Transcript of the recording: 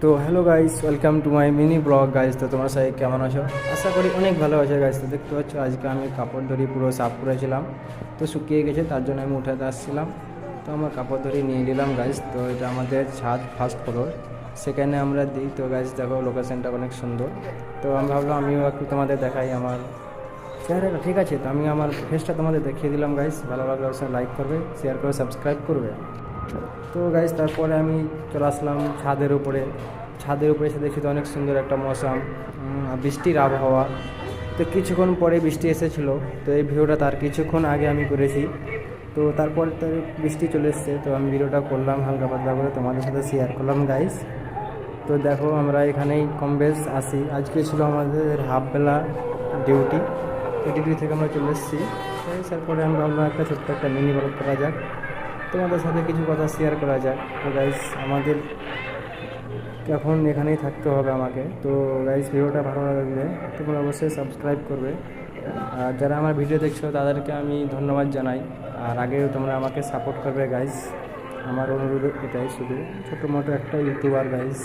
তো hello guys, welcome to my mini blog guys. তো তোমরা সবাই কেমন আছো? আশা করি অনেক ভালো আছে গাইস। তো দেখতে পাচ্ছ আজকে আমি কাপড় ধরি পুরো সাফ করেছিলাম, তো শুকিয়ে গেছে, তার জন্য আমি উঠাতে আসছিলাম। তো আমার কাপড় ধরি নিয়ে নিলাম গাইস। তো এটা আমাদের ছাদ, ফার্স্ট ফ্লোর, সেখানে আমরা দিই। তো গাইস দেখো লোকেশনটা অনেক সুন্দর। তো আমি ভাবলাম আমিও একটু তোমাদের দেখাই আমার চেহারাটা। ঠিক আছে, তো আমি আমার ফেসটা তোমাদের দেখিয়ে দিলাম গাইস। ভালো লাগলে অবশ্যই লাইক করবে, শেয়ার করে সাবস্ক্রাইব করবে। তো গাইস তারপরে আমি চলে আসলাম ছাদের উপরে। ছাদের উপরে এসে দেখি তো অনেক সুন্দর একটা মৌসুম, বৃষ্টির আবহাওয়া। তো কিছুক্ষণ পরে বৃষ্টি এসেছিলো। তো এই ভিডিওটা তার কিছুক্ষণ আগে আমি করেছি। তো তারপর তো বৃষ্টি চলে এসছে, তো আমি ভিডিওটা করলাম হালকা পাতলা করে, তোমাদের সাথে শেয়ার করলাম গাইস। তো দেখো আমরা এখানেই কম বেশ আসি। আজকে ছিল আমাদের হাফবেলা ডিউটি। তো ডিউটি থেকে আমরা চলে এসেছি। তারপরে আমরা ভাবলাম একটা ছোট্ট একটা মিনি ব্লগ করা যাক, তোমাদের সাথে কিছু কথা শেয়ার করা যাক। তো গাইস আমাদের এখন এখানেই থাকতে হবে আমাকে। তো গাইস ভিডিওটা ভালো লাগলে তোমরা অবশ্যই সাবস্ক্রাইব করবে। আর যারা আমার ভিডিও দেখছো তাদেরকে আমি ধন্যবাদ জানাই। আর আগেও তোমরা আমাকে সাপোর্ট করবে গাইস, আমার অনুরোধ এটাই, শুধু ছোটো মোটো একটা ইউটিউবার গাইস।